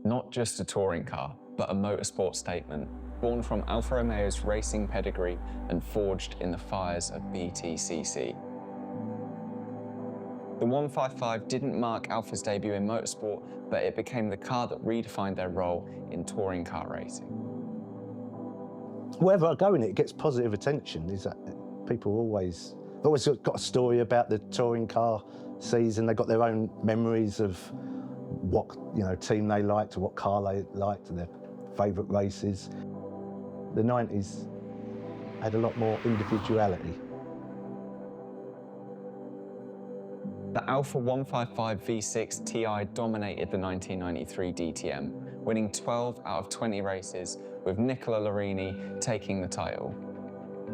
Not just a touring car, but a motorsport statement, born from Alfa Romeo's racing pedigree and forged in the fires of BTCC. The 155 didn't mark Alfa's debut in motorsport, but it became the car that redefined their role in touring car racing. Wherever I go in it gets positive attention. Is that people always got a story about the touring car season. They got their own memories of what team they liked or what car they liked and their favourite races. The 90s had a lot more individuality. The Alfa 155 V6 Ti dominated the 1993 DTM, winning 12 out of 20 races, with Nicola Larini taking the title.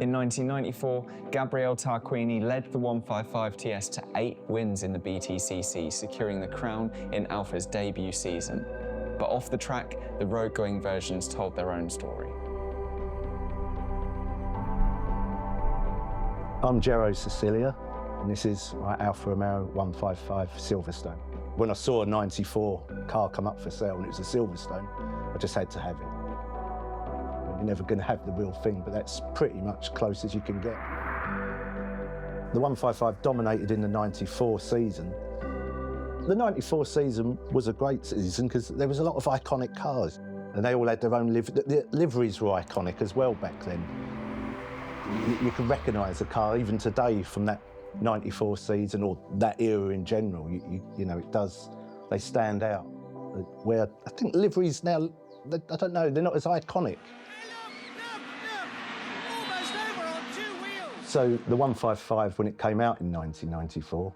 In 1994, Gabriele Tarquini led the 155 TS to 8 wins in the BTCC, securing the crown in Alfa's debut season. But off the track, the road-going versions told their own story. I'm Gero Sicilia, and this is my Alfa Romeo 155 Silverstone. When I saw a 94 car come up for sale and it was a Silverstone, I just had to have it. You're never going to have the real thing, but that's pretty much close as you can get. The 155 dominated in the 94 season. The 94 season was a great season because there was a lot of iconic cars and they all had their own livery. The liveries were iconic as well back then. You could recognise a car even today from that 94 season or that era in general. It does, they stand out. Where I think liveries now, I don't know, they're not as iconic. So the 155, when it came out in 1994,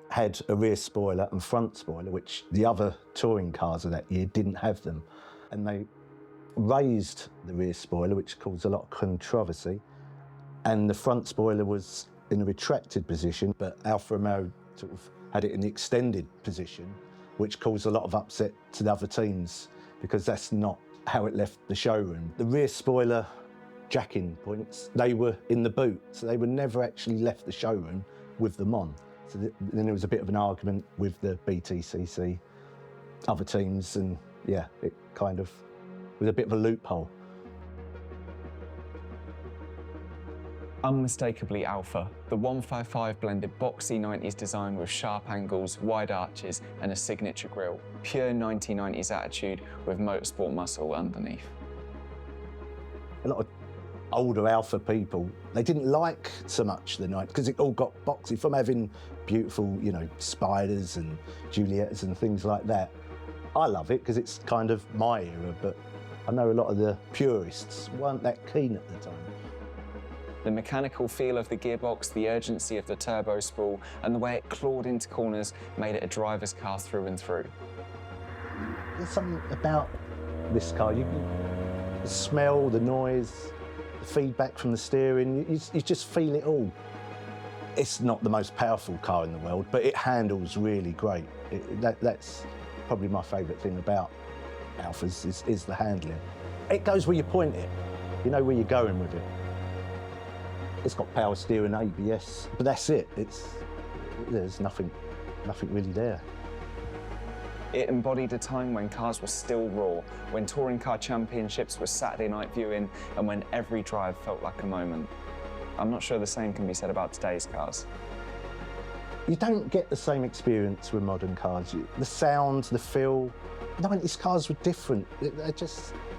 had a rear spoiler and front spoiler, which the other touring cars of that year didn't have them. And they raised the rear spoiler, which caused a lot of controversy. And the front spoiler was in a retracted position, but Alfa Romeo sort of had it in the extended position, which caused a lot of upset to the other teams because that's not how it left the showroom. The rear spoiler jacking points, they were in the boot, so they were never actually left the showroom with them on. So then there was a bit of an argument with the BTCC, other teams, and yeah, it kind of was a bit of a loophole. Unmistakably Alfa, the 155 blended boxy 90s design with sharp angles, wide arches, and a signature grille. Pure 1990s attitude with motorsport muscle underneath. A lot of older Alfa people, they didn't like so much the 90s because it all got boxy from having beautiful, spiders and Juliettes and things like that. I love it because it's kind of my era, but I know a lot of the purists weren't that keen at the time. The mechanical feel of the gearbox, the urgency of the turbo spool, and the way it clawed into corners made it a driver's car through and through. There's something about this car. You can smell the noise, the feedback from the steering, you just feel it all. It's not the most powerful car in the world, but it handles really great. That's probably my favourite thing about Alfas is the handling. It goes where you point it. You know where you're going with it. It's got power steering, ABS, but that's it. There's nothing really there. It embodied a time when cars were still raw, when touring car championships were Saturday night viewing, and when every drive felt like a moment. I'm not sure the same can be said about today's cars. You don't get the same experience with modern cars. The sound, the feel. 90s cars were different.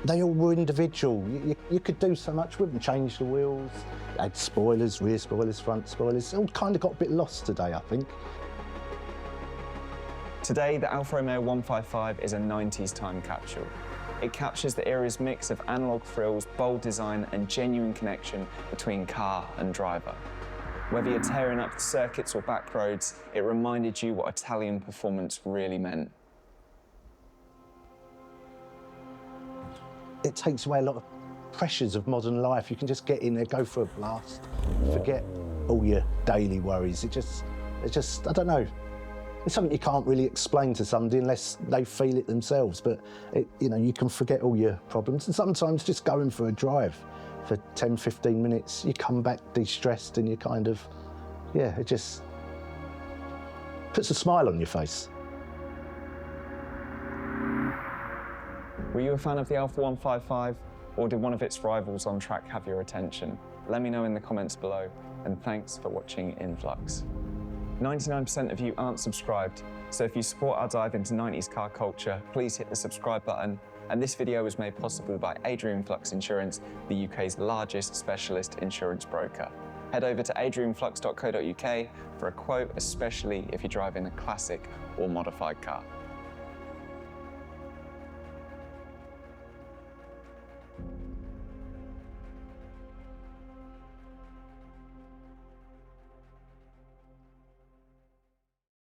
They all were individual. You could do so much with them, change the wheels, add spoilers, rear spoilers, front spoilers. It all kind of got a bit lost today, I think. Today, the Alfa Romeo 155 is a 90s time capsule. It captures the era's mix of analog thrills, bold design, and genuine connection between car and driver. Whether you're tearing up the circuits or back roads, it reminded you what Italian performance really meant. It takes away a lot of pressures of modern life. You can just get in there, go for a blast, forget all your daily worries. It just, I don't know. It's something you can't really explain to somebody unless they feel it themselves. But you can forget all your problems. And sometimes just going for a drive for 10, 15 minutes, you come back de-stressed and you kind of, it just puts a smile on your face. Were you a fan of the Alfa 155, or did one of its rivals on track have your attention? Let me know in the comments below, and thanks for watching Influx. 99% of you aren't subscribed, so if you support our dive into 90s car culture, please hit the subscribe button. And this video was made possible by Influx Insurance, the UK's largest specialist insurance broker. Head over to adrianflux.co.uk for a quote, especially if you're driving a classic or modified car.